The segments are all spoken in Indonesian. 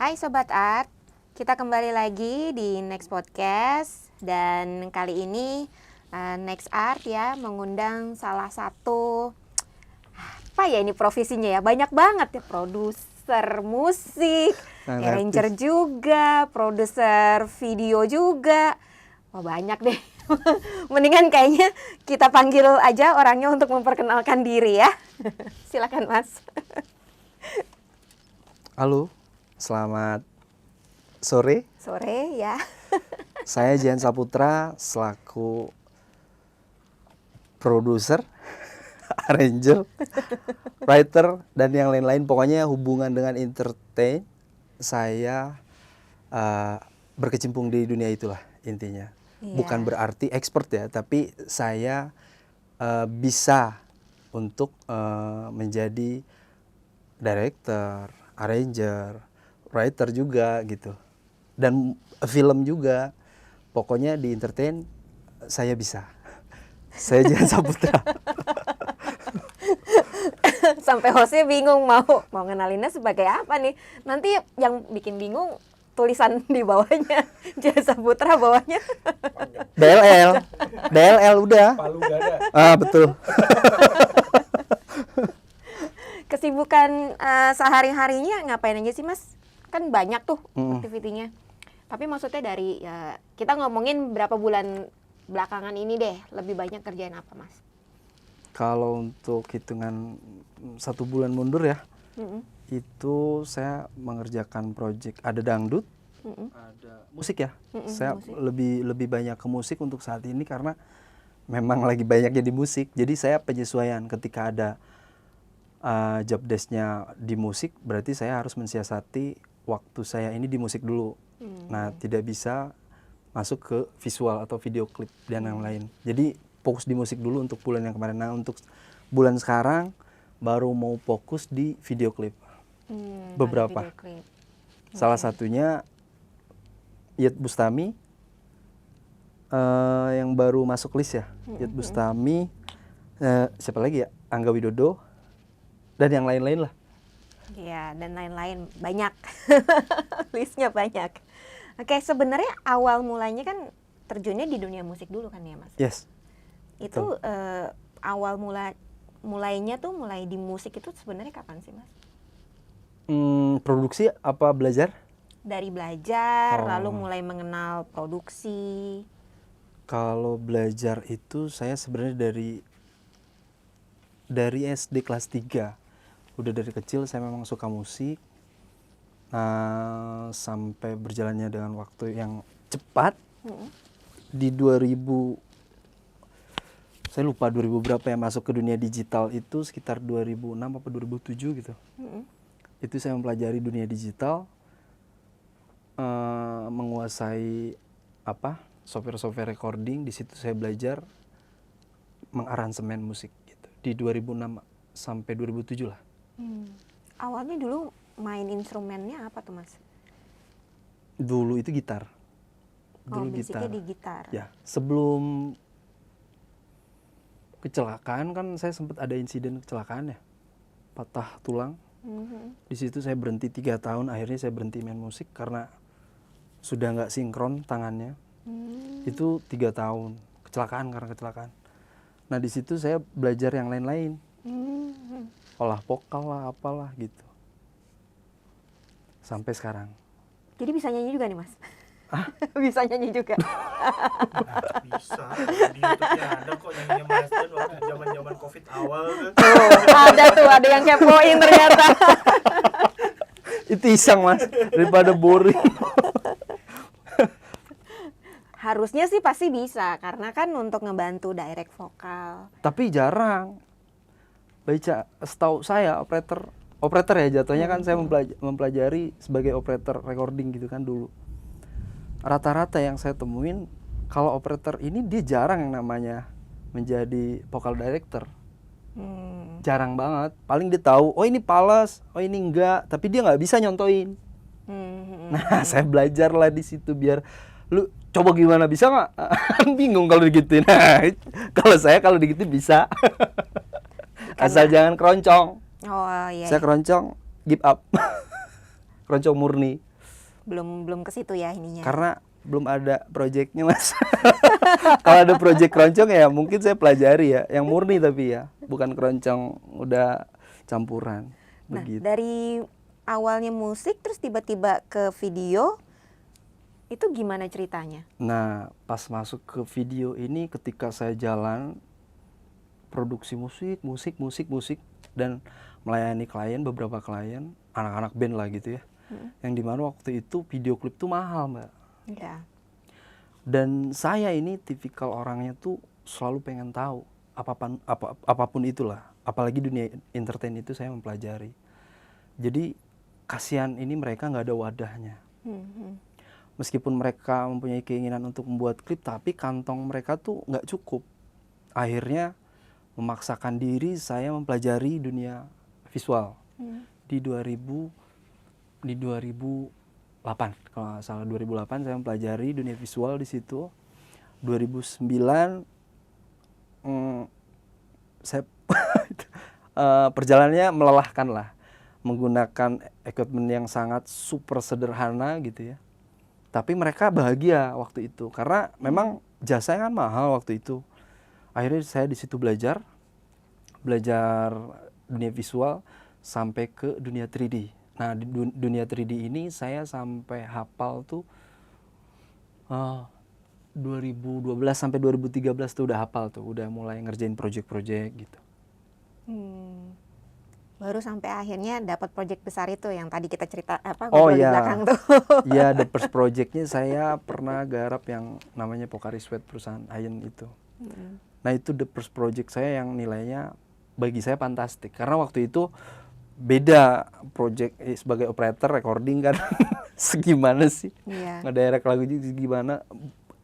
Hai Sobat Art, kita kembali lagi di Next Podcast. Dan kali ini Next Art ya mengundang salah satu, apa ya ini profesinya ya, banyak banget ya, produser musik, arranger juga, produser video juga. Wah banyak deh. Mendingan kayaknya kita panggil aja orangnya untuk memperkenalkan diri ya. Silakan Mas. Halo, selamat sore. Sore ya. Saya Jihan Saputra selaku produser, arranger, writer dan yang lain-lain. Pokoknya hubungan dengan entertain. Saya berkecimpung di dunia itulah intinya. Iya. Bukan berarti expert ya, tapi saya bisa untuk menjadi director, arranger, writer juga gitu. Dan film juga. Pokoknya di entertain saya bisa. Saya Jihan Saputra. Sampai hostnya bingung mau ngenalinnya sebagai apa nih. Nanti yang bikin bingung tulisan di bawahnya Jihan Saputra, bawahnya DLL udah. Palu gada. Betul. Kesibukan sehari-harinya ngapain aja sih Mas? Kan banyak tuh aktivitinya. Tapi maksudnya dari kita ngomongin berapa bulan belakangan ini deh, lebih banyak kerjain apa Mas? Kalau untuk hitungan 1 bulan mundur ya, itu saya mengerjakan project, ada dangdut, ada musik ya. Saya musik. lebih banyak ke musik untuk saat ini karena memang lagi banyaknya di musik. Jadi saya penyesuaian ketika ada job desk-nya di musik, berarti saya harus mensiasati waktu saya ini di musik dulu. Nah, tidak bisa masuk ke visual atau video klip dan yang lain. Jadi fokus di musik dulu untuk bulan yang kemarin. Nah, untuk bulan sekarang baru mau fokus di video klip. Beberapa. Video klip. Salah satunya Iyeth Bustami yang baru masuk list ya. Iyeth Bustami, siapa lagi ya? Angga Widodo dan yang lain-lain lah. Iya, dan lain-lain banyak. Listnya banyak. Oke, sebenarnya awal mulanya kan terjunnya di dunia musik dulu kan ya Mas? Yes. Itu awal mulainya tuh mulai di musik itu sebenarnya kapan sih Mas? Produksi apa belajar? Dari belajar, lalu mulai mengenal produksi. Kalau belajar itu saya sebenarnya dari SD kelas 3. Udah dari kecil saya memang suka musik. Sampai berjalannya dengan waktu yang cepat. Di 2000, saya lupa 2000 berapa ya, masuk ke dunia digital itu sekitar 2006 apa 2007 gitu. Itu saya mempelajari dunia digital, menguasai software recording. Di situ saya belajar mengaransemen musik gitu. Di 2006 sampai 2007 lah. Awalnya dulu main instrumennya apa tuh Mas? Dulu itu gitar. Basicnya di gitar. Ya, sebelum kecelakaan kan saya sempat ada insiden kecelakaan ya, patah tulang. Di situ saya berhenti 3 tahun. Akhirnya saya berhenti main musik karena sudah nggak sinkron tangannya. Itu 3 tahun kecelakaan, karena kecelakaan. Nah di situ saya belajar yang lain-lain, olah vokal lah, apalah gitu, sampai sekarang. Jadi bisa nyanyi juga nih Mas? Bisa nyanyi juga. Bisa. Di YouTube-nya ada kok nyanyinya Mas Dan waktu zaman-zaman Covid awal tuh. Ada yang kepoin ternyata. Itu iseng Mas, daripada boring. Harusnya sih pasti bisa, karena kan untuk ngebantu direct vokal. Tapi jarang. Baca, setahu saya operator ya jatuhnya kan. Saya mempelajari sebagai operator recording gitu kan dulu. Rata-rata yang saya temuin, kalau operator ini dia jarang yang namanya menjadi vocal director. Jarang banget. Paling dia tahu, oh ini pales, oh ini enggak, tapi dia nggak bisa nyontoin. Nah saya belajar lah di situ, biar lu coba gimana bisa nggak? Bingung kalau digituin. Nah, kalau digituin bisa. Asal jangan keroncong. Oh iya. Saya keroncong, give up. Keroncong murni. belum ke situ ya ininya. Karena belum ada proyeknya Mas. Kalau ada proyek keroncong ya mungkin saya pelajari ya, yang murni tapi ya, bukan keroncong udah campuran. Nah, Begitu. dari awalnya musik terus tiba-tiba ke video, itu gimana ceritanya? Nah, pas masuk ke video ini ketika saya jalan produksi musik dan melayani klien, beberapa klien, anak-anak band lah gitu ya. Yang dimana waktu itu video klip tuh mahal, Mbak. Ya. Dan saya ini tipikal orangnya tuh selalu pengen tahu apapun itulah. Apalagi dunia entertain itu saya mempelajari. Jadi kasihan ini mereka nggak ada wadahnya. Meskipun mereka mempunyai keinginan untuk membuat klip, tapi kantong mereka tuh nggak cukup. Akhirnya memaksakan diri saya mempelajari dunia visual di 2008 kalau nggak salah 2008 saya mempelajari dunia visual di situ. 2009 saya perjalanannya melelahkan lah, menggunakan equipment yang sangat super sederhana gitu ya. Tapi mereka bahagia waktu itu karena memang jasanya kan mahal waktu itu. Akhirnya saya di situ belajar dunia visual sampai ke dunia 3D. Nah, di dunia 3D ini saya sampai hafal tuh 2012 sampai 2013 tuh udah hafal tuh, udah mulai ngerjain project-project gitu. Baru sampai akhirnya dapat project besar itu yang tadi kita cerita Oh ngobrol di iya, belakang tuh. iya the first projectnya saya pernah garap yang namanya Pocari Sweat perusahaan Iron itu. Nah itu the first project saya yang nilainya bagi saya fantastik karena waktu itu beda project sebagai operator recording kan segimana sih ngedirect lagu gimana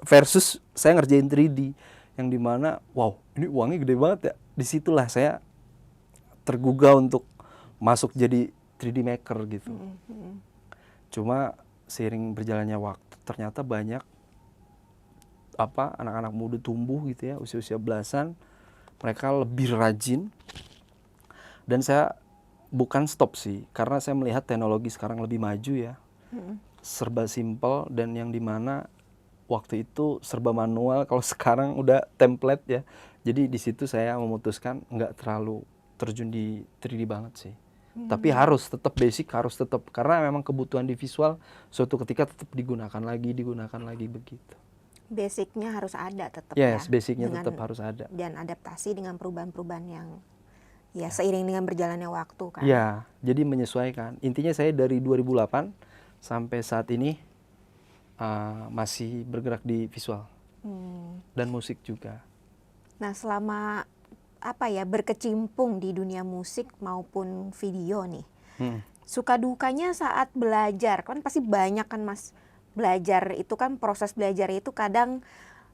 versus saya ngerjain 3D yang dimana wow ini uangnya gede banget ya, disitulah saya tergugah untuk masuk jadi 3D maker gitu. Cuma seiring berjalannya waktu ternyata banyak anak-anak muda tumbuh gitu ya, usia-usia belasan, mereka lebih rajin. Dan saya bukan stop sih, karena saya melihat teknologi sekarang lebih maju ya. Serba simpel dan yang dimana waktu itu serba manual, kalau sekarang udah template ya. Jadi di situ saya memutuskan nggak terlalu terjun di 3D banget sih. Tapi harus tetap basic, harus tetap karena memang kebutuhan di visual suatu ketika tetap digunakan lagi begitu. Basicnya harus ada tetap Yes, ya. basicnya tetap harus ada. Dan adaptasi dengan perubahan-perubahan yang ya seiring dengan berjalannya waktu kan. Ya, jadi menyesuaikan. Intinya saya dari 2008 sampai saat ini masih bergerak di visual dan musik juga. Nah, selama berkecimpung di dunia musik maupun video nih, suka dukanya saat belajar kan pasti banyak kan Mas. Belajar itu kan proses belajar itu kadang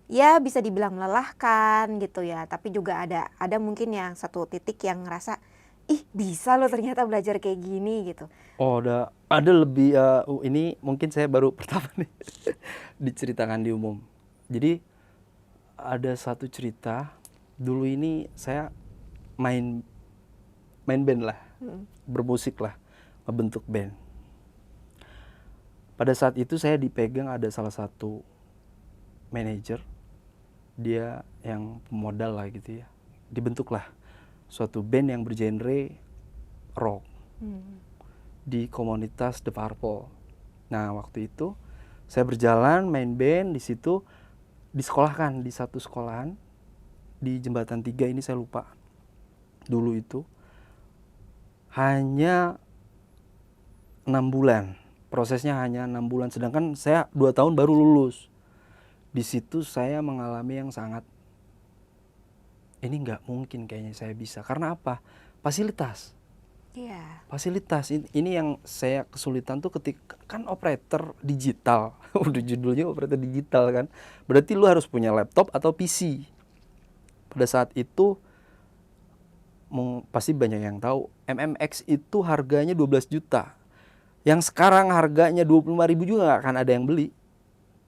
ya bisa dibilang melelahkan gitu ya, tapi juga ada mungkin yang satu titik yang ngerasa ih bisa loh ternyata belajar kayak gini gitu. Oh, ada lebih ini mungkin saya baru pertama nih diceritakan di umum. Jadi ada satu cerita dulu ini saya main band lah, bermusik lah, membentuk band. Pada saat itu saya dipegang ada salah satu manajer, dia yang pemodal lah gitu ya. Dibentuklah suatu band yang bergenre rock di komunitas The Purple. Nah waktu itu saya berjalan main band di situ, disekolahkan di satu sekolahan di Jembatan 3 ini saya lupa. Dulu itu hanya 6 bulan. Prosesnya hanya 6 bulan, sedangkan saya 2 tahun baru lulus. Di situ saya mengalami yang sangat, ini nggak mungkin kayaknya saya bisa. Karena apa? Fasilitas. Fasilitas, ini yang saya kesulitan tuh ketika, kan operator digital. Udah judulnya operator digital kan. Berarti lu harus punya laptop atau PC. Pada saat itu, pasti banyak yang tahu, MMX itu harganya 12 juta. Yang sekarang harganya 25.000 juga nggak akan ada yang beli.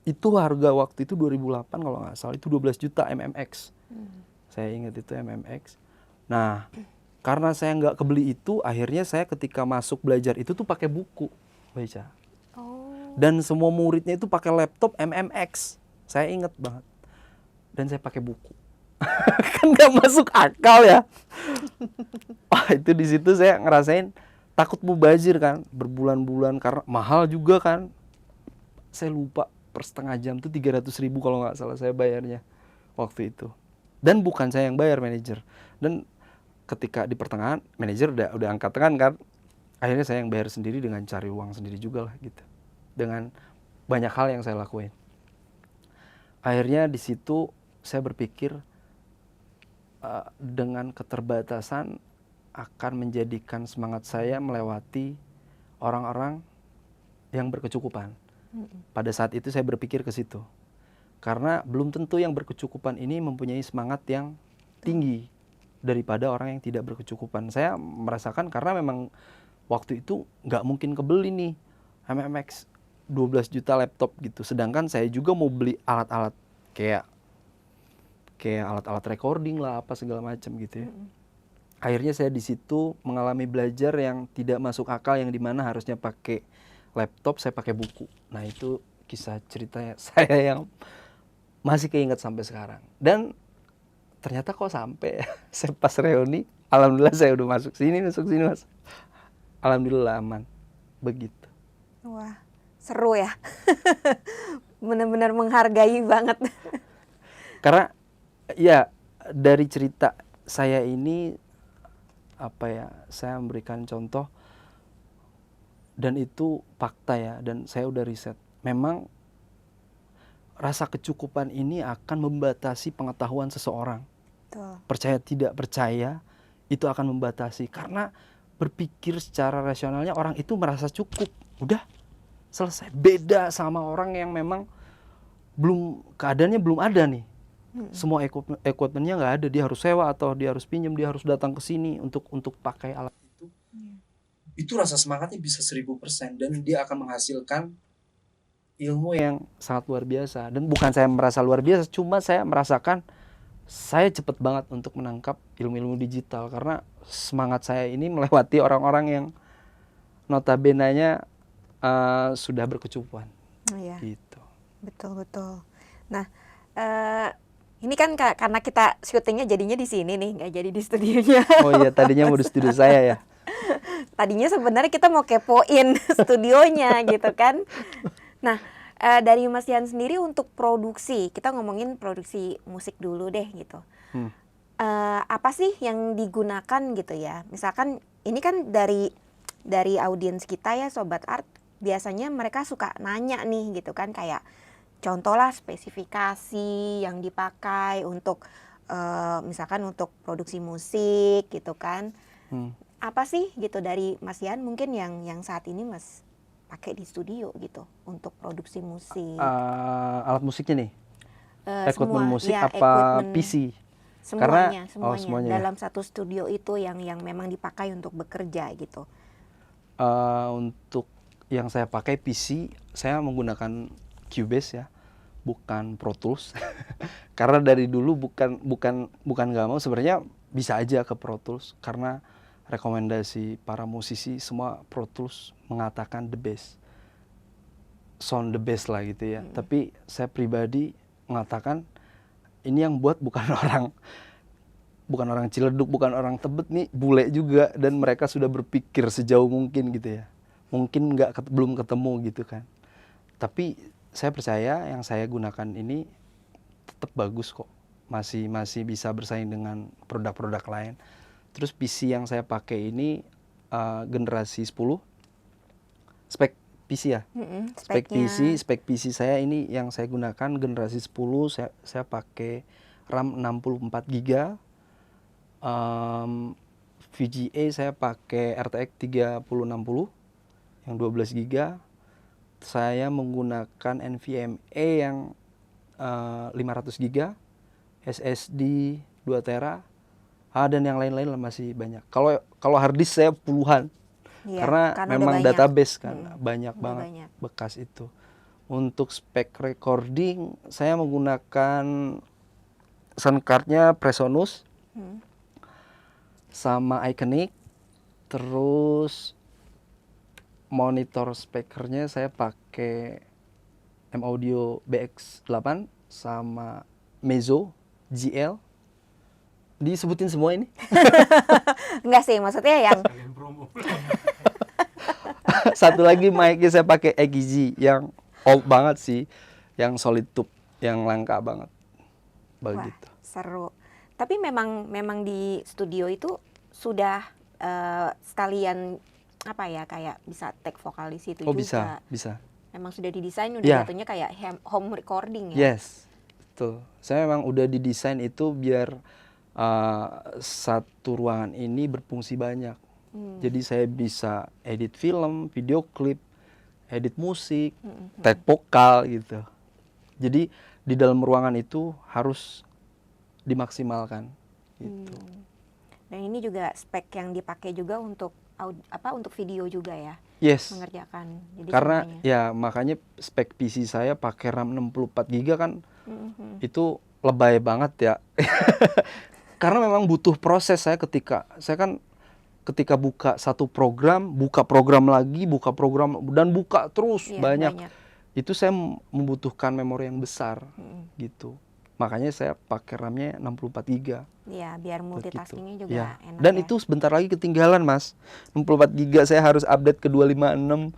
Itu harga waktu itu 2008 kalau nggak salah itu 12 juta MMX. Saya ingat itu MMX. Nah, karena saya nggak kebeli itu, akhirnya saya ketika masuk belajar itu tuh pakai buku baca. Dan semua muridnya itu pakai laptop MMX. Saya inget banget. Dan saya pakai buku. Kan nggak masuk akal ya. Wah, itu di situ saya ngerasain takut mubazir kan, berbulan-bulan karena mahal juga kan. Saya lupa per setengah jam tuh 300.000 kalau nggak salah saya bayarnya waktu itu. Dan bukan saya yang bayar, manajer. Dan ketika di pertengahan manajer udah angkat tangan kan. Akhirnya saya yang bayar sendiri dengan cari uang sendiri juga lah gitu. Dengan banyak hal yang saya lakuin. Akhirnya di situ saya berpikir dengan keterbatasan akan menjadikan semangat saya melewati orang-orang yang berkecukupan. Pada saat itu saya berpikir ke situ. Karena belum tentu yang berkecukupan ini mempunyai semangat yang tinggi daripada orang yang tidak berkecukupan. Saya merasakan karena memang waktu itu nggak mungkin kebeli nih MMX 12 juta laptop gitu. Sedangkan saya juga mau beli alat-alat kayak alat-alat recording lah apa segala macam gitu ya. Akhirnya saya di situ mengalami belajar yang tidak masuk akal, yang dimana harusnya pakai laptop, saya pakai buku. Nah itu kisah ceritanya saya yang masih keinget sampai sekarang. Dan ternyata kok sampai saya pas reuni, alhamdulillah saya udah masuk sini mas. Alhamdulillah aman. Begitu. Wah, seru ya. Benar-benar menghargai banget. Karena ya dari cerita saya ini saya memberikan contoh dan itu fakta ya, dan saya udah riset. Memang rasa kecukupan ini akan membatasi pengetahuan seseorang. Betul. Percaya tidak percaya itu akan membatasi, karena berpikir secara rasionalnya orang itu merasa cukup, udah selesai. Beda sama orang yang memang keadaannya belum ada nih. Semua equipmentnya nggak ada, dia harus sewa atau dia harus pinjam, dia harus datang ke sini untuk pakai alat itu. Itu rasa semangatnya bisa 1000% dan dia akan menghasilkan ilmu yang sangat luar biasa. Dan bukan saya merasa luar biasa, cuma saya merasakan saya cepet banget untuk menangkap ilmu-ilmu digital karena semangat saya ini melewati orang-orang yang notabene-nya sudah berkecukupan. Iya. Gitu. Betul. Nah, ini kan karena kita syutingnya jadinya di sini nih, nggak jadi di studionya. Oh iya, tadinya mau di studio saya ya. Tadinya sebenarnya kita mau kepoin studionya gitu kan. Nah, dari Mas Yan sendiri untuk produksi, kita ngomongin produksi musik dulu deh gitu. Apa sih yang digunakan gitu ya? Misalkan ini kan dari audiens kita ya, Sobat Art, biasanya mereka suka nanya nih gitu kan, kayak contohlah spesifikasi yang dipakai untuk misalkan untuk produksi musik gitu kan. Apa sih gitu dari Mas Yan mungkin yang saat ini Mas pakai di studio gitu untuk produksi musik? Alat musiknya nih? Equipment musik ya, apa equipment, PC? semuanya semuanya dalam satu studio itu yang memang dipakai untuk bekerja gitu. Untuk yang saya pakai PC, saya menggunakan Cubase ya, bukan Pro Tools. Karena dari dulu bukan nggak mau, sebenarnya bisa aja ke Pro Tools karena rekomendasi para musisi semua Pro Tools mengatakan the best, sound the best lah gitu ya. Tapi saya pribadi mengatakan ini yang buat bukan orang Ciledug, bukan orang Tebet nih, bule juga, dan mereka sudah berpikir sejauh mungkin gitu ya. Mungkin belum ketemu gitu kan. Tapi saya percaya yang saya gunakan ini tetap bagus kok. Masih bisa bersaing dengan produk-produk lain. Terus PC yang saya pakai ini generasi 10. Spek PC ya? Spek PC saya ini yang saya gunakan generasi 10. Saya pakai RAM 64 GB. VGA saya pakai RTX 3060 yang 12 GB. Saya menggunakan NVMe yang 500 GB, SSD 2 TB, dan yang lain-lain masih banyak. Kalau hard disk saya puluhan, karena memang database kan banyak banget bekas itu. Untuk spek recording saya menggunakan sound cardnya Presonus sama Iconic, terus monitor speakernya saya pakai M Audio BX8 sama Meizu GL. Disebutin semua ini. Enggak sih, maksudnya yang Kalian promo. Satu lagi mic-nya saya pakai EGZ yang old banget sih, yang solid tube, yang langka banget. wah, Begitu. seru. Tapi memang di studio itu sudah sekalian apa ya, kayak bisa take vokal di situ Oh juga. bisa. Memang sudah didesain, udah Ya. jatuhnya kayak home recording ya. Yes, betul. Saya memang udah didesain itu biar satu ruangan ini berfungsi banyak. Jadi saya bisa edit film, video klip, edit musik, take vokal gitu. Jadi di dalam ruangan itu harus dimaksimalkan gitu. Dan ini juga spek yang dipakai juga untuk untuk video juga ya, Yes. mengerjakan. Jadi Karena semuanya. ya makanya spek PC saya pakai RAM 64 GB kan Mhm. itu lebay banget ya. Karena memang butuh proses saya ketika buka satu program, buka program lagi, buka program dan buka terus Iya, banyak. Itu saya membutuhkan memori yang besar gitu. Makanya saya pakai RAM-nya 64 GB. Iya, biar multitaskingnya juga Ya. enak Dan ya. itu sebentar lagi ketinggalan, Mas. 64 GB saya harus update ke 256.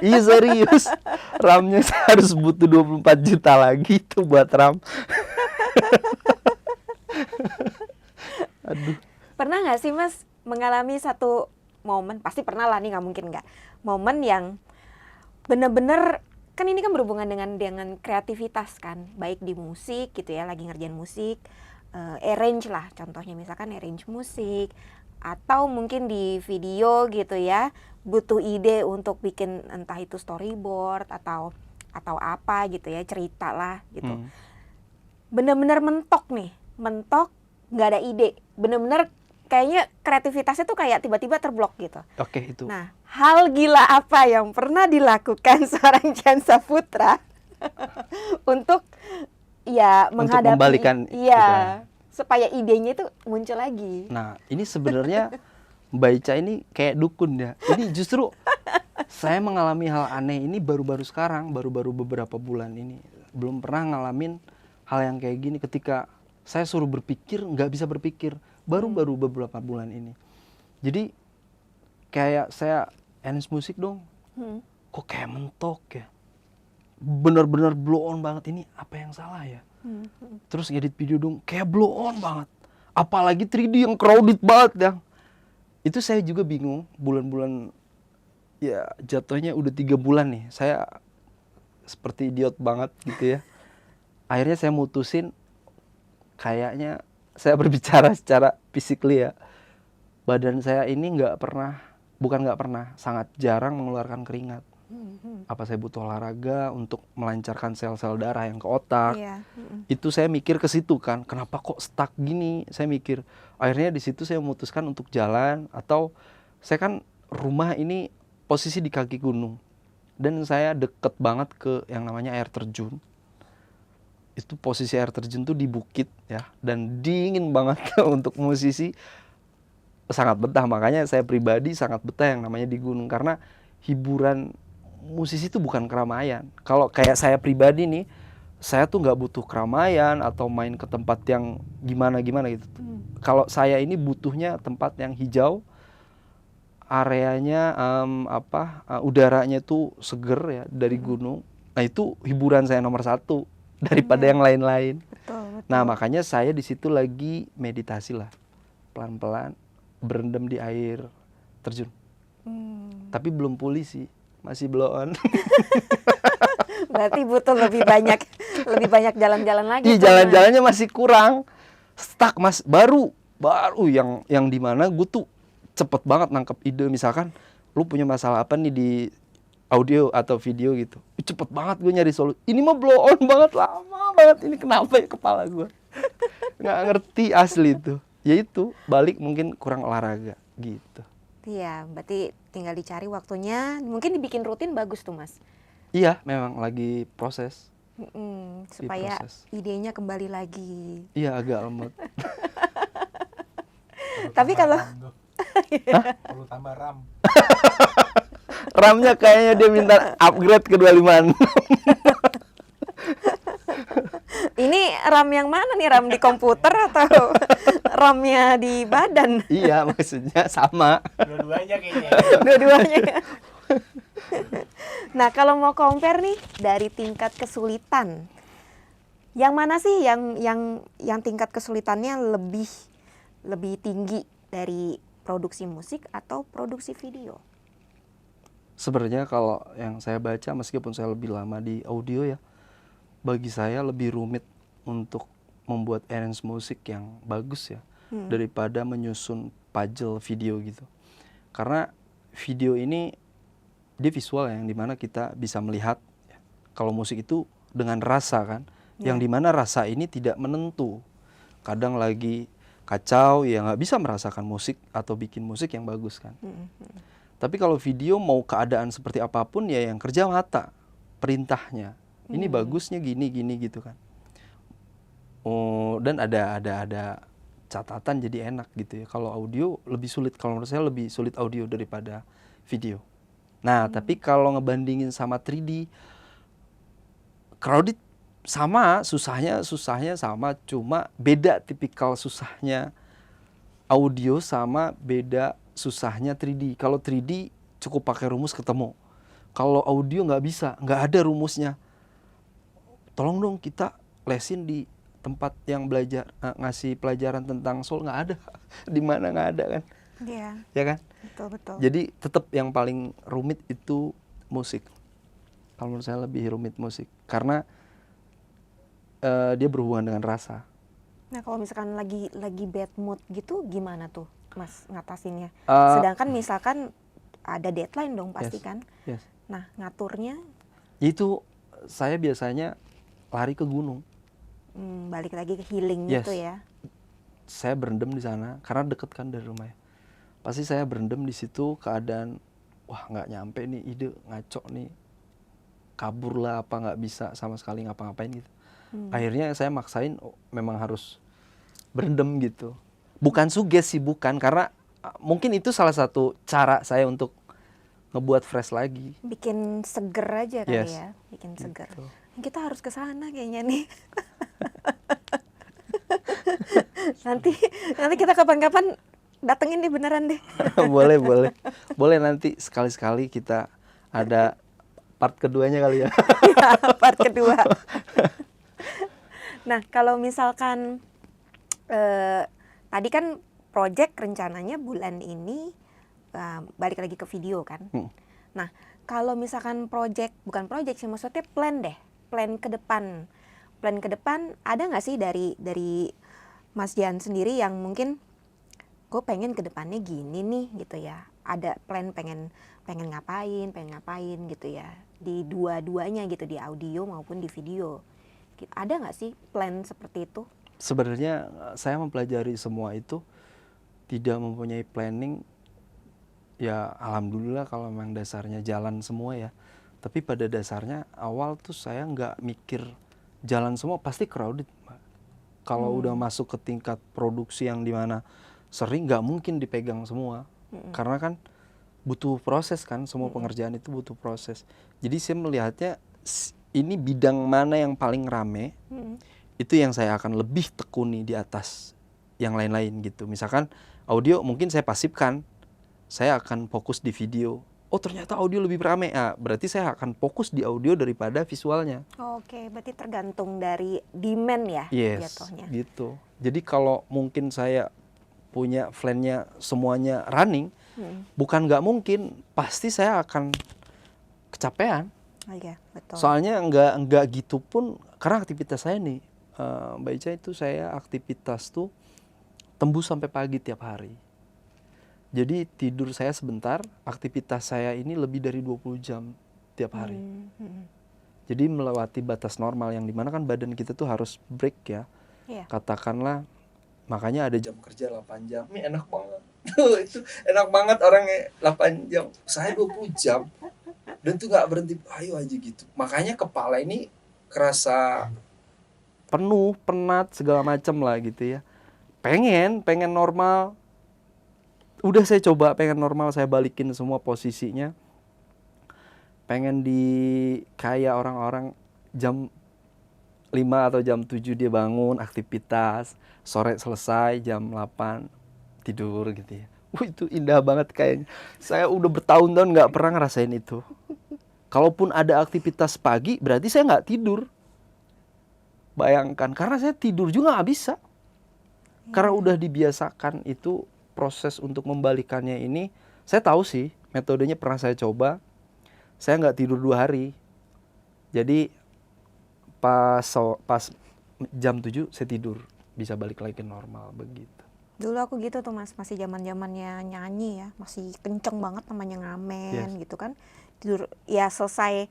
Iya serius. RAM-nya saya harus butuh 24 juta lagi itu buat RAM. Aduh. Pernah nggak sih Mas mengalami satu momen, pasti pernah lah nih, nggak mungkin nggak, momen yang bener-bener, kan ini kan berhubungan dengan kreativitas kan, baik di musik gitu ya, lagi ngerjain musik, arrange lah, contohnya misalkan arrange musik, atau mungkin di video gitu ya, butuh ide untuk bikin entah itu storyboard atau apa gitu ya, cerita lah gitu. Bener-bener mentok, nggak ada ide, bener-bener kayaknya kreativitasnya tuh kayak tiba-tiba terblok gitu. Oke, itu. Nah, hal gila apa yang pernah dilakukan seorang Jan Saputra untuk ya menghadapi, membalikan iya, gitu ya. supaya idenya itu muncul lagi. Nah, ini sebenarnya Mbak Ica ini kayak dukun ya. Ini justru saya mengalami hal aneh ini baru-baru sekarang, baru-baru beberapa bulan ini. Belum pernah ngalamin hal yang kayak gini ketika saya suruh berpikir, nggak bisa berpikir. Baru-baru beberapa bulan ini. Jadi kayak saya arrange musik dong. Kok kayak mentok ya? Bener-bener blow on banget, ini apa yang salah ya? Terus edit video dong, kayak blow on banget. Apalagi 3D yang crowded banget ya. Itu saya juga bingung, bulan-bulan ya jatuhnya udah 3 bulan nih. Saya seperti idiot banget gitu ya. Akhirnya saya mutusin, kayaknya saya berbicara secara physically ya. Badan saya ini sangat jarang mengeluarkan keringat. Apa saya butuh olahraga untuk melancarkan sel-sel darah yang ke otak. Iya. Itu saya mikir ke situ kan, kenapa kok stuck gini? Saya mikir, akhirnya di situ saya memutuskan untuk jalan, atau saya kan rumah ini posisi di kaki gunung dan saya deket banget ke yang namanya air terjun. Itu posisi air terjun tuh di bukit ya, dan dingin banget untuk musisi, sangat betah. Makanya saya pribadi sangat betah yang namanya di gunung, karena hiburan musisi itu bukan keramaian. Kalau kayak saya pribadi nih, saya tuh nggak butuh keramaian atau main ke tempat yang gimana gitu. Kalau saya ini butuhnya tempat yang hijau, areanya udaranya tuh seger ya dari gunung. Nah itu hiburan saya nomor 1 daripada yang lain-lain. Betul. Nah makanya saya di situ lagi meditasi lah, pelan-pelan berendam di air terjun. Tapi belum pulih sih, masih blow on. Berarti butuh lebih banyak jalan-jalan lagi. Iya, tuh, jalan-jalannya masih kurang, stuck Mas. Baru yang dimana gue tuh cepet banget nangkep ide. Misalkan lu punya masalah apa nih di audio atau video gitu, cepet banget gue nyari solusi. Ini mah blow on banget, lama banget. Ini kenapa ya kepala gue nggak ngerti asli itu. Ya itu balik, mungkin kurang olahraga gitu. Iya, berarti tinggal dicari waktunya. Mungkin dibikin rutin bagus tuh Mas. Iya, memang lagi proses. Supaya Diproses. idenya kembali lagi. Iya, agak lemot. Tapi kalau Perlu tambah RAM. RAM-nya kayaknya dia minta upgrade ke 256. Ini RAM yang mana nih? RAM di komputer atau RAM-nya di badan? Iya, maksudnya sama. Dua-duanya kayaknya. Dua-duanya. Nah, kalau mau compare nih dari tingkat kesulitan, yang mana sih yang tingkat kesulitannya lebih tinggi dari produksi musik atau produksi video? Sebenarnya kalau yang saya baca, meskipun saya lebih lama di audio ya, bagi saya lebih rumit untuk membuat arrange musik yang bagus ya, daripada menyusun puzzle video gitu. Karena video ini dia visual yang dimana kita bisa melihat ya. Kalau musik itu dengan rasa kan, yang dimana rasa ini tidak menentu. Kadang lagi kacau ya nggak bisa merasakan musik atau bikin musik yang bagus kan. Tapi kalau video mau keadaan seperti apapun ya yang kerja mata, perintahnya. Ini bagusnya gini gitu kan. Oh, dan ada catatan jadi enak gitu ya. Kalau audio lebih sulit, kalau menurut saya lebih sulit audio daripada video. Nah, tapi kalau ngebandingin sama 3D, crowded sama, susahnya sama, cuma beda tipikal susahnya audio sama beda susahnya 3D. Kalau 3D cukup pakai rumus ketemu. Kalau audio nggak bisa, nggak ada rumusnya. Tolong dong kita lesin di tempat yang belajar ngasih pelajaran tentang soul, nggak ada. Di mana nggak ada kan? Iya. Ya kan? Betul. Jadi tetap yang paling rumit itu musik. Kalau menurut saya lebih rumit musik karena dia berhubungan dengan rasa. Nah, kalau misalkan lagi bad mood gitu gimana tuh, Mas, ngatasinnya? Uh, Sedangkan misalkan ada deadline dong pasti Yes. kan. Yes. Nah, ngaturnya Itu saya biasanya lari ke gunung. balik lagi ke healing Yes. gitu ya. Saya berendam di sana karena deket kan dari rumah ya. Pasti saya berendam di situ keadaan wah nggak nyampe nih ide, ngaco nih, kabur lah apa nggak bisa sama sekali ngapa-ngapain gitu. Akhirnya saya maksain memang harus berendam gitu. Bukan suges sih, bukan, karena mungkin itu salah satu cara saya untuk ngebuat fresh lagi. Bikin seger aja kali Yes. ya, bikin seger. Gitu. Kita harus ke sana kayaknya nih. nanti kita kapan-kapan datengin deh beneran deh. boleh nanti sekali-sekali kita ada part keduanya kali ya. Part kedua. Nah, kalau misalkan tadi kan project rencananya bulan ini balik lagi ke video kan. Nah, kalau misalkan bukan project sih, maksudnya plan ke depan. Plan ke depan ada nggak sih dari Mas Jan sendiri yang mungkin gue pengen ke depannya gini nih gitu ya. Ada plan pengen ngapain gitu ya. Di dua-duanya gitu, di audio maupun di video. Ada nggak sih plan seperti itu? Sebenarnya saya mempelajari semua itu, tidak mempunyai planning. Ya alhamdulillah kalau memang dasarnya jalan semua ya. Tapi pada dasarnya awal tuh saya nggak mikir jalan semua, pasti crowded. Kalau udah masuk ke tingkat produksi yang dimana sering nggak mungkin dipegang semua. Karena kan butuh proses kan, semua pengerjaan itu butuh proses. Jadi saya melihatnya ini bidang mana yang paling rame, itu yang saya akan lebih tekuni di atas yang lain-lain gitu. Misalkan audio mungkin saya pasifkan, saya akan fokus di video. Oh ternyata audio lebih rame, berarti saya akan fokus di audio daripada visualnya. Oke, berarti tergantung dari demand ya jatuhnya. Gitu. Jadi kalau mungkin saya punya plan-nya semuanya running, bukan nggak mungkin, pasti saya akan kecapean. Oh iya, betul. Soalnya nggak gitu pun, karena aktivitas saya nih, Mbak Ica, itu saya aktivitas tuh tembus sampai pagi tiap hari. Jadi tidur saya sebentar, aktivitas saya ini lebih dari 20 jam tiap hari. Jadi melewati batas normal yang dimana kan badan kita tuh harus break ya. Iya. Katakanlah, makanya ada jam kerja 8 jam. Ini enak banget. Itu enak banget orangnya 8 jam. Saya 20 jam. Dan tuh gak berhenti, ayo aja gitu. Makanya kepala ini kerasa penuh, penat, segala macam lah gitu ya. Pengen normal. Udah saya coba pengen normal, saya balikin semua posisinya. pengen di kayak orang-orang jam 5 atau jam 7 dia bangun aktivitas, sore selesai jam 8 tidur gitu ya. Itu indah banget kayaknya. Saya udah bertahun-tahun nggak pernah ngerasain itu. Kalaupun ada aktivitas pagi, berarti saya nggak tidur. Bayangkan, karena saya tidur juga nggak bisa. Karena udah dibiasakan itu proses untuk membalikannya ini. Saya tahu sih, metodenya pernah saya coba. Saya nggak tidur 2 hari. Jadi pas jam 7 saya tidur. Bisa balik lagi ke normal begitu. Dulu aku gitu tuh Mas, masih zamannya nyanyi ya, masih kenceng banget namanya ngamen gitu kan. Tidur ya selesai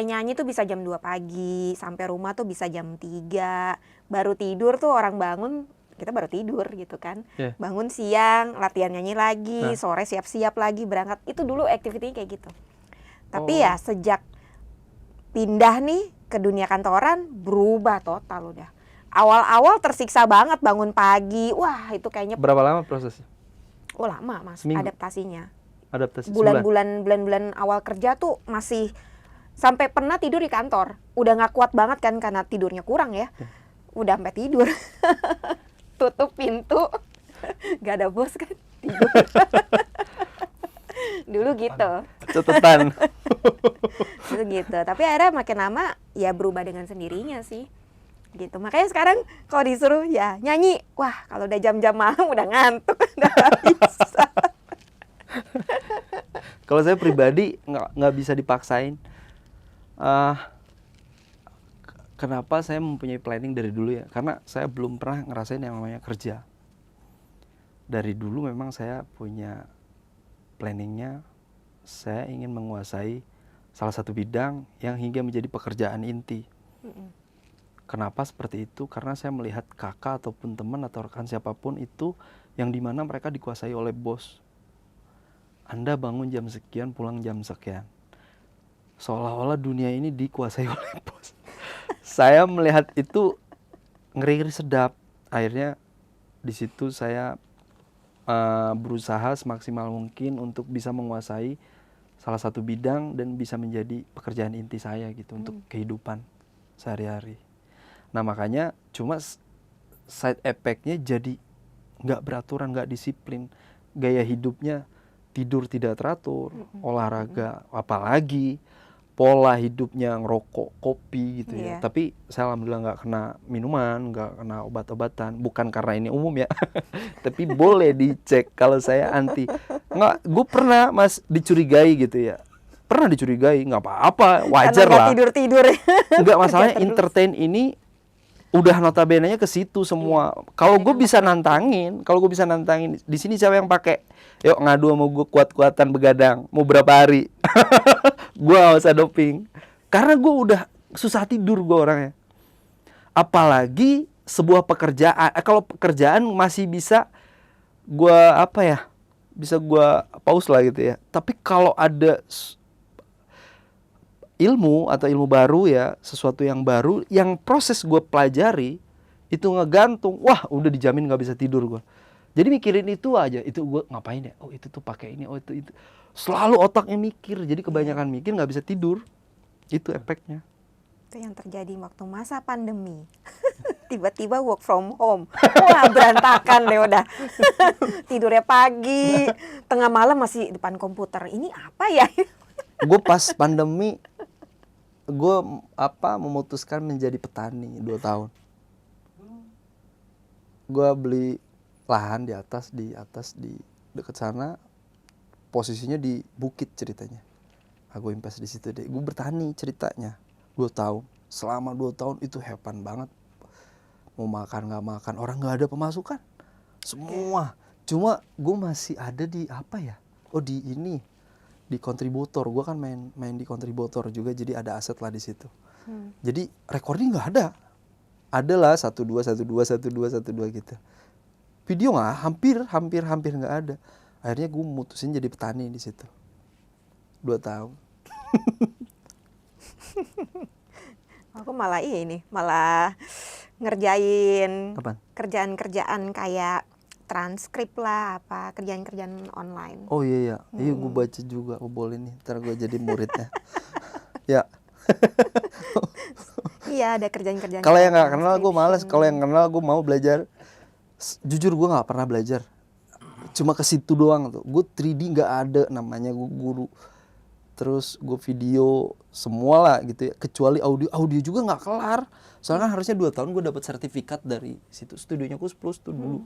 nyanyi tuh bisa jam 2 pagi, sampai rumah tuh bisa jam 3. Baru tidur tuh orang bangun, kita baru tidur gitu kan. Bangun siang, latihan nyanyi lagi, sore siap-siap lagi berangkat. Itu dulu aktivitinya kayak gitu. Tapi ya sejak pindah nih ke dunia kantoran berubah total udah. Awal-awal tersiksa banget bangun pagi. Wah, itu kayaknya Berapa lama prosesnya? oh lama Mas Seminggu? adaptasinya. Adaptasi Bulan-bulan awal kerja tuh masih sampai pernah tidur di kantor. Udah nggak kuat banget kan karena tidurnya kurang ya. Udah sampai tidur. Tutup pintu. Gak ada bos kan. Tidur. Dulu gitu. catatan. Dulu gitu. Tapi akhirnya makin lama ya berubah dengan sendirinya sih. Gitu. Makanya sekarang kalau disuruh ya nyanyi. Wah, kalau udah jam-jam malam udah ngantuk. Udah gak bisa. Kalau saya pribadi nggak bisa dipaksain. Kenapa saya mempunyai planning dari dulu ya? Karena saya belum pernah ngerasain yang namanya kerja. Dari dulu memang saya punya planningnya. Saya ingin menguasai salah satu bidang yang hingga menjadi pekerjaan inti. Kenapa seperti itu? Karena saya melihat kakak ataupun teman atau rekan siapapun itu yang dimana mereka dikuasai oleh bos. Anda bangun jam sekian, pulang jam sekian. Seolah-olah dunia ini dikuasai oleh bos. Saya melihat itu ngeri-ngeri sedap. Akhirnya di situ saya berusaha semaksimal mungkin untuk bisa menguasai salah satu bidang dan bisa menjadi pekerjaan inti saya gitu untuk kehidupan sehari-hari. Nah makanya cuma side effect-nya jadi nggak beraturan, nggak disiplin. Gaya hidupnya tidur tidak teratur, olahraga apalagi, pola hidupnya ngerokok, kopi gitu ya. Tapi saya alhamdulillah nggak kena minuman, nggak kena obat-obatan. Bukan karena ini umum ya, tapi boleh dicek kalau saya anti. Nggak, gue pernah Mas dicurigai gitu ya. Pernah dicurigai, nggak apa-apa, wajar lah. Tidur-tidur. Nggak masalahnya entertain ini udah notabene-nya ke situ semua. Kalau gue bisa nantangin, di sini siapa yang pakai? Yuk ngadu sama gue kuat-kuatan begadang. Mau berapa hari? Gue gak usah doping. Karena gue udah susah tidur gue orangnya. Apalagi sebuah pekerjaan. Kalau pekerjaan masih bisa gue bisa gue pause lah gitu ya. Tapi kalau ada ilmu atau ilmu baru ya, sesuatu yang baru, yang proses gue pelajari itu ngegantung, wah udah dijamin nggak bisa tidur gue. Jadi mikirin itu aja, itu gue ngapain ya? Oh itu tuh pakai ini, oh itu. Selalu otaknya mikir, jadi kebanyakan mikir nggak bisa tidur. Itu efeknya. Itu yang terjadi waktu masa pandemi. Tiba-tiba work from home. Wah berantakan deh udah. Tidurnya pagi, tengah malam masih depan komputer. Ini apa ya? Gue pas pandemi gue memutuskan menjadi petani 2 tahun. Gue beli lahan di atas di dekat sana, posisinya di bukit ceritanya. Aku invest di situ deh. Gue bertani ceritanya 2 tahun. Selama 2 tahun itu hepan banget. Mau makan nggak makan, orang nggak ada pemasukan. Semua. Cuma gue masih ada di di kontributor. Gue kan main di kontributor juga, jadi ada aset lah di situ. Jadi recording nggak ada. Adalah 1-2 gitu. Video nggak, hampir nggak ada. Akhirnya gue mutusin jadi petani di situ. 2 tahun. Aku malah ngerjain Apaan? kerjaan-kerjaan kayak transkrip lah, apa kerjaan-kerjaan online. Oh iya gue baca juga. Oh boleh nih, ntar gue jadi muridnya. Ya. Iya, ada kerjaan-kerjaan. Kalau yang kayak nggak kenal gue males, transcription. kalau yang kenal gue mau belajar. Jujur gue nggak pernah belajar, cuma ke situ doang tuh. Gue 3D nggak ada namanya, gue guru. Terus gue video semua lah gitu ya, kecuali audio juga nggak kelar. Soalnya kan harusnya 2 tahun gue dapat sertifikat dari situ. Studionya Kus Plus tuh dulu.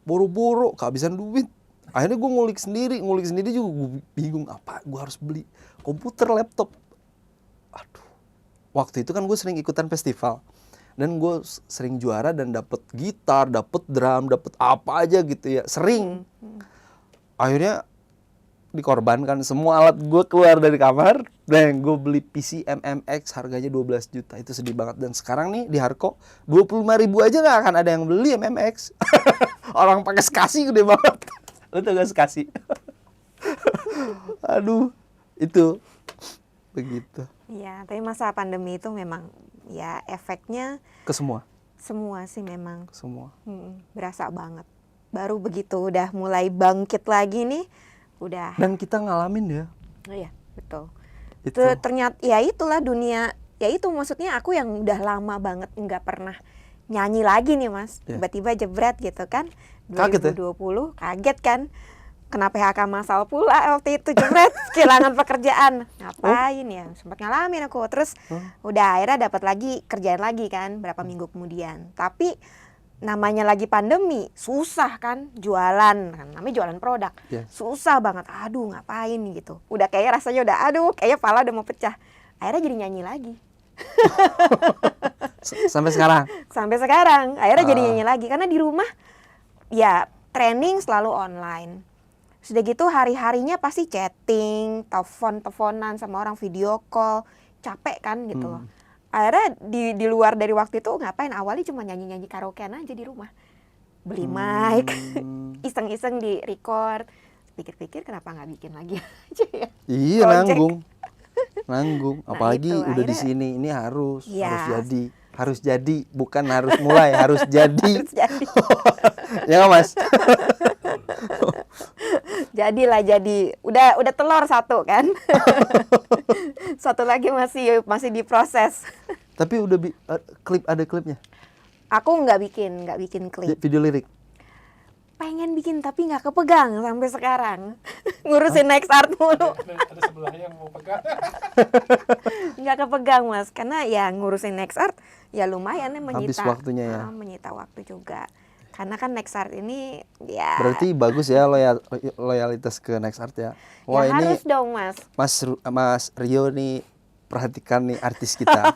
Boro-boro kehabisan duit. Akhirnya gue ngulik sendiri juga gue bingung apa gue harus beli komputer, laptop. Aduh. Waktu itu kan gue sering ikutan festival dan gue sering juara dan dapet gitar, dapet drum, dapet apa aja gitu ya, sering. Akhirnya dikorbankan semua alat gue keluar dari kamar dan gue beli PC MMX harganya 12 juta. Itu sedih banget. Dan sekarang nih di Harko 25.000 aja nggak akan ada yang beli MMX. Orang pakai SCSI gede banget. Lo tau gak SCSI? Aduh, itu begitu Iya, tapi masa pandemi itu memang ya efeknya ke semua sih memang semua. berasa banget. Baru begitu udah mulai bangkit lagi nih, udah. Dan kita ngalamin ya Oh iya, betul. itu. Ternyata ya itulah dunia. Ya itu maksudnya aku yang udah lama banget nggak pernah nyanyi lagi nih Mas. Ya. Tiba-tiba jebret gitu kan. Kaget ya? 2020 kaget kan. Kena PHK massal pula waktu itu, jebret, kehilangan pekerjaan. Ngapain ya? Sempat ngalamin aku. Terus udah akhirnya dapat lagi kerjaan lagi kan berapa minggu kemudian. Tapi namanya lagi pandemi, susah kan jualan, kan namanya jualan produk. Yes. Susah banget. Aduh, ngapain gitu. Udah kayak rasanya udah kayaknya pala udah mau pecah. Akhirnya jadi nyanyi lagi. Sampai sekarang. Sampai sekarang akhirnya jadi nyanyi lagi karena di rumah ya training selalu online. Sudah gitu hari-harinya pasti chatting, teleponan sama orang, video call, capek kan gitu loh. Akhirnya di luar dari waktu itu ngapain? Awalnya cuma nyanyi-nyanyi karaokean aja di rumah. Beli mic, iseng-iseng di record. Pikir-pikir kenapa nggak bikin lagi aja ya? Iya, Project. nanggung. Nah, Apalagi itu, udah di akhirnya- sini, ini harus Ya. jadi, bukan harus mulai, harus jadi. Terus jadi. Ya nggak, Mas? Jadilah jadi. Udah telur satu kan. Satu lagi masih diproses. Tapi udah ada klipnya. Aku nggak bikin klip. Video lirik. Pengen bikin tapi nggak kepegang sampai sekarang. Ngurusin next art mulu. Ada sebelahnya yang mau pegang. Nggak kepegang Mas, karena ya ngurusin next art ya lumayan ya menyita. Habis waktunya ya. Menyita waktu juga. Karena kan next art ini ya. Berarti bagus ya loyalitas ke Next Art ya. Wah, ya ini harus dong Mas. Mas Rio nih, perhatikan nih artis kita.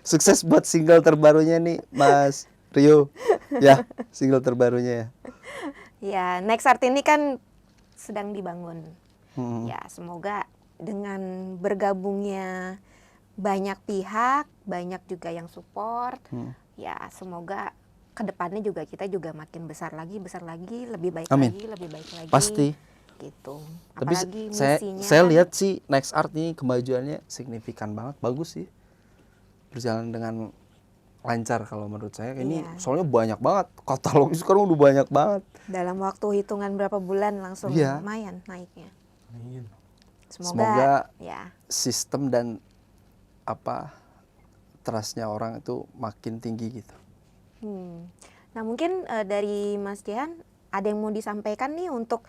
Sukses buat single terbarunya nih Mas Rio. Ya, single terbarunya ya. Ya, next art ini kan sedang dibangun. Hmm. Ya, semoga dengan bergabungnya banyak pihak, banyak juga yang support. Ya, semoga kedepannya juga kita juga makin besar lagi, lebih baik Amin. lebih baik lagi. Pasti. Gitu. Tapi Apalagi saya misinya. lihat sih Next Art ini kemajuannya signifikan banget, bagus sih. Berjalan dengan lancar kalau menurut saya. Ini Iya. soalnya banyak banget, katalognya sekarang udah banyak banget. Dalam waktu hitungan berapa bulan langsung Iya. lumayan naiknya. Amin. Semoga ya. sistem dan trustnya orang itu makin tinggi gitu. Nah mungkin dari Mas Jehan ada yang mau disampaikan nih untuk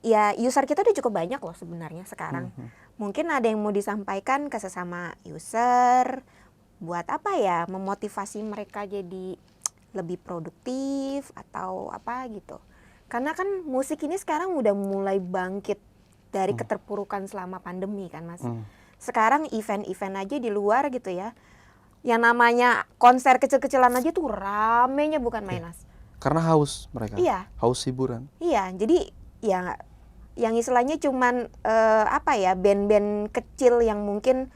ya user kita udah cukup banyak loh sebenarnya sekarang. Mungkin ada yang mau disampaikan ke sesama user buat apa ya, memotivasi mereka jadi lebih produktif atau apa gitu. Karena kan musik ini sekarang udah mulai bangkit dari keterpurukan selama pandemi kan Mas. Sekarang event-event aja di luar gitu ya. Yang namanya konser kecil-kecilan aja tuh ramenya bukan main Mas. Karena haus mereka. Iya. Haus hiburan. Iya, jadi ya yang istilahnya cuman band-band kecil yang mungkin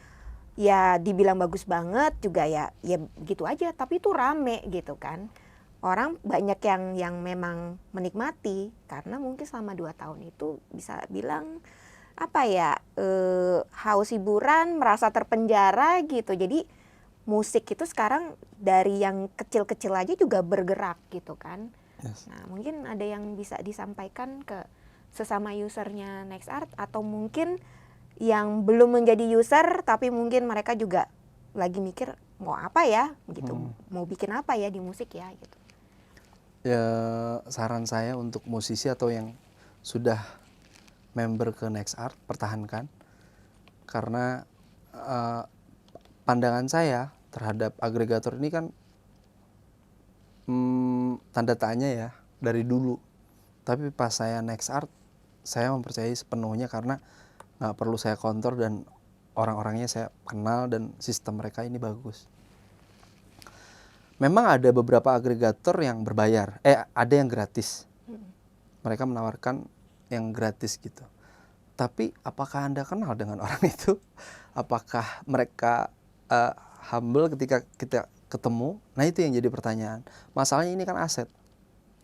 ya dibilang bagus banget juga ya begitu aja, tapi itu rame gitu kan. Orang banyak yang memang menikmati karena mungkin selama 2 tahun itu bisa bilang haus hiburan, merasa terpenjara gitu. Jadi musik itu sekarang dari yang kecil-kecil aja juga bergerak gitu kan. Yes. Nah, mungkin ada yang bisa disampaikan ke sesama usernya NextArt, atau mungkin yang belum menjadi user tapi mungkin mereka juga lagi mikir mau apa ya gitu, mau bikin apa ya di musik ya gitu. Ya, saran saya untuk musisi atau yang sudah member ke NextArt, pertahankan. Karena pandangan saya terhadap agregator ini kan tanda tanya ya dari dulu. Tapi pas saya NextArt, saya mempercayai sepenuhnya karena nggak perlu saya kontrol dan orang-orangnya saya kenal dan sistem mereka ini bagus. Memang ada beberapa agregator yang berbayar, ada yang gratis. Mereka menawarkan yang gratis gitu. Tapi apakah Anda kenal dengan orang itu? Apakah mereka humble ketika kita ketemu? Nah, itu yang jadi pertanyaan. Masalahnya ini kan aset.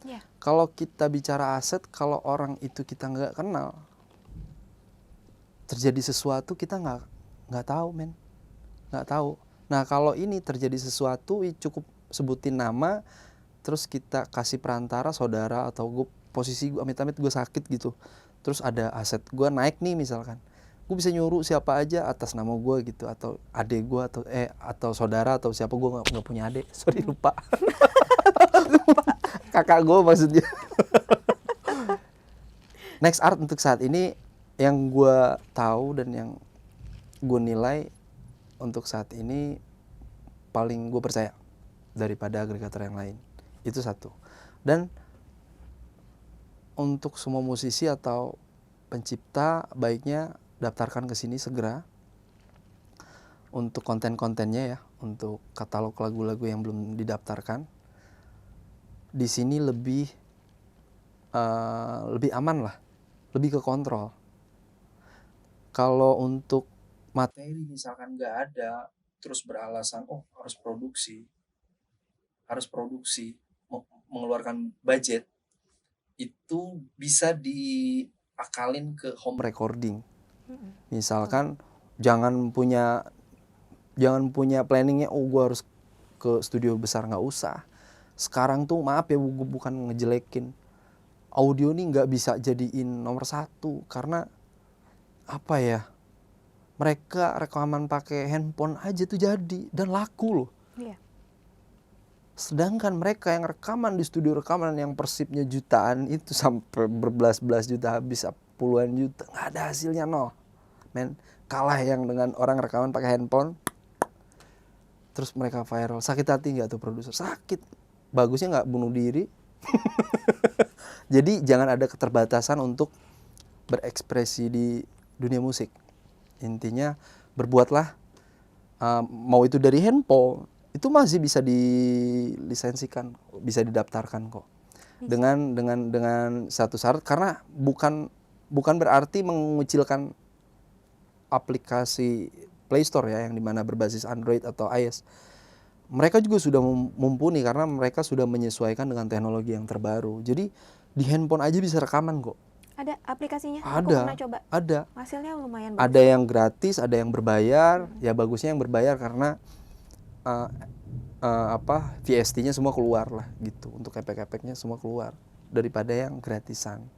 Ya. Kalau kita bicara aset, kalau orang itu kita nggak kenal, terjadi sesuatu kita nggak tahu, men. Nggak tahu. Nah, kalau ini terjadi sesuatu, cukup sebutin nama, terus kita kasih perantara, saudara, atau gue posisi gue amit-amit gue sakit gitu. Terus ada aset gue naik nih misalkan, gue bisa nyuruh siapa aja atas nama gue gitu, atau adik gue atau saudara atau siapa, gue nggak punya adik, sorry lupa. Kakak gue maksudnya. NextArt untuk saat ini yang gue tahu dan yang gue nilai untuk saat ini paling gue percaya daripada agregator yang lain, itu satu. Dan untuk semua musisi atau pencipta baiknya daftarkan ke sini segera untuk konten-kontennya ya, untuk katalog lagu-lagu yang belum didaftarkan. Di sini lebih aman lah, lebih ke kontrol. Kalau untuk materi misalkan nggak ada, terus beralasan harus produksi, mengeluarkan budget, itu bisa diakalin ke home recording. Misalkan jangan punya planningnya, gue harus ke studio besar, nggak usah. Sekarang tuh maaf ya, gue bukan ngejelekin, audio nih nggak bisa jadiin nomor satu karena apa ya, mereka rekaman pakai handphone aja tuh jadi dan laku loh. Iya. Sedangkan mereka yang rekaman di studio rekaman yang persipnya jutaan itu sampai berbelas-belas juta, habis puluhan juta, nggak ada hasilnya, no men. Kalah yang dengan orang rekaman pakai handphone terus mereka viral. Sakit hati nggak tuh produser? Sakit. Bagusnya nggak bunuh diri. Jadi jangan ada keterbatasan untuk berekspresi di dunia musik. Intinya berbuatlah, mau itu dari handphone, itu masih bisa dilisensikan, bisa didaftarkan kok. Dengan satu syarat, karena bukan berarti mengucilkan aplikasi Play Store ya, yang dimana berbasis Android atau iOS. Mereka juga sudah mumpuni karena mereka sudah menyesuaikan dengan teknologi yang terbaru. Jadi di handphone aja bisa rekaman kok. Ada aplikasinya? Ada. Aku pernah coba. Ada. Hasilnya lumayan bagus. Ada yang gratis, ada yang berbayar. Ya bagusnya yang berbayar karena VST-nya semua keluar lah gitu. Untuk efek-efeknya semua keluar daripada yang gratisan.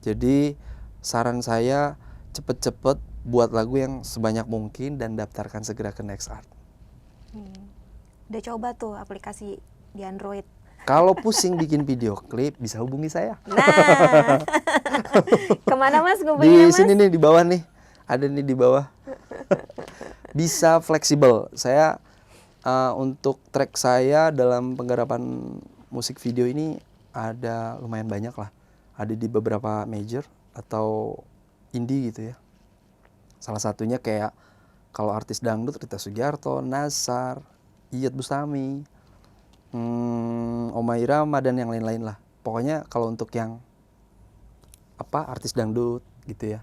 Jadi saran saya cepet-cepet buat lagu yang sebanyak mungkin dan daftarkan segera ke NextArt. Udah coba tuh aplikasi di Android. Kalau pusing bikin video klip bisa hubungi saya. Nah, kemana mas Di hubunginya mas? sini nih di bawah nih, ada nih di bawah. Bisa fleksibel. Saya untuk track saya dalam penggarapan musik video ini ada lumayan banyak lah. Ada di beberapa major atau indie gitu ya. Salah satunya kayak kalau artis dangdut Rita Sugiarto, Nasar, Iyeth Bustami, Oma Irama dan yang lain-lain lah. Pokoknya kalau untuk yang artis dangdut gitu ya,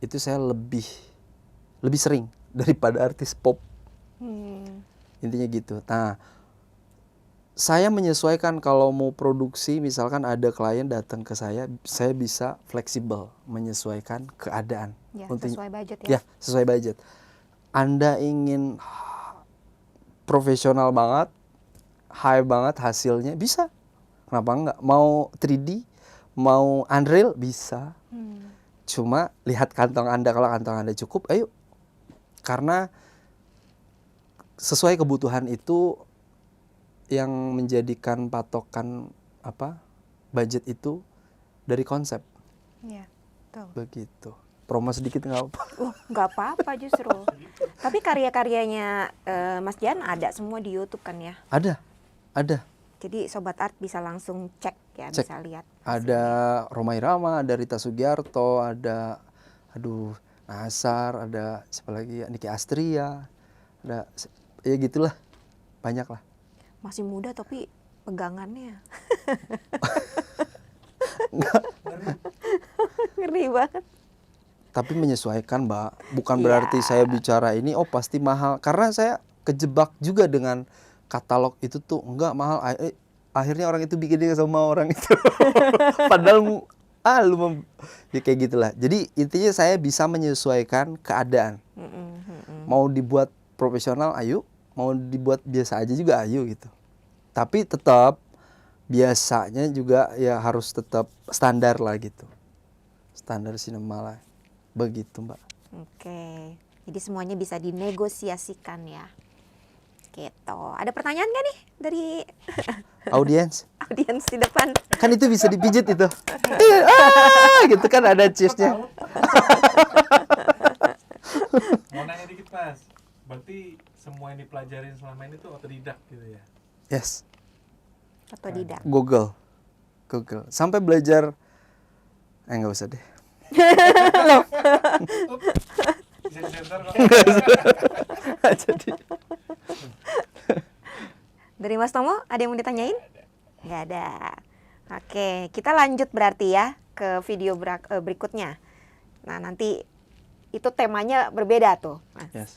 itu saya lebih sering daripada artis pop. Intinya gitu. Nah, saya menyesuaikan kalau mau produksi, misalkan ada klien datang ke saya bisa fleksibel menyesuaikan keadaan. Ya, sesuai budget ya. Ya, sesuai budget. Anda ingin profesional banget, high banget hasilnya, bisa. Kenapa enggak? Mau 3D, mau Unreal, bisa. Cuma lihat kantong Anda, kalau kantong Anda cukup, ayo. Karena sesuai kebutuhan itu yang menjadikan patokan budget itu dari konsep. Iya, betul. Begitu. Promo sedikit nggak apa? Nggak apa-apa justru. Tapi karya-karyanya Mas Jan ada semua di YouTube kan ya? Ada. Jadi Sobat Art bisa langsung cek ya, Cek. bisa lihat. Ada Rhoma Irama, ada Rita Sugiarto, ada Nasar, ada siapa lagi ya, Niki Astria, ada ya gitulah, banyak lah. Masih muda tapi pegangannya. Ngeri banget. Tapi menyesuaikan, Mbak. Bukan Iya. berarti saya bicara ini pasti mahal, karena saya kejebak juga dengan katalog itu tuh enggak mahal. Akhirnya orang itu bikin dia sama orang itu. Padahal ya kayak gitulah. Jadi intinya saya bisa menyesuaikan keadaan. Mau dibuat profesional, ayo. Mau dibuat biasa aja juga, ayo gitu. Tapi tetap biasanya juga ya harus tetap standar lah gitu. Standar sinema lah. Begitu, Mbak. Oke. Jadi semuanya bisa dinegosiasikan ya. Gitu. Ada pertanyaan nggak nih dari Audiens. audiens di depan? Kan itu bisa dipijit itu. Gitu kan ada cheese-nya. Mau nanya dikit Mas, berarti semua yang dipelajarin selama ini tuh otodidak gitu ya? Yes. Otodidak. Google. Sampai belajar nggak usah deh. Bisa disensor kok. Jadi Dari Mas Tomo ada yang mau ditanyain? Nggak ada. Oke, kita lanjut berarti ya ke video berikutnya. Nah, nanti itu temanya berbeda tuh, Mas. yes.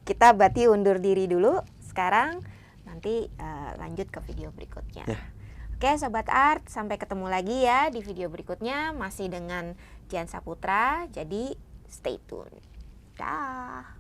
Kita berarti undur diri dulu sekarang, nanti lanjut ke video berikutnya. Ya. Oke, Sobat Art, sampai ketemu lagi ya di video berikutnya masih dengan Jan Saputra. Jadi stay tune. Dah.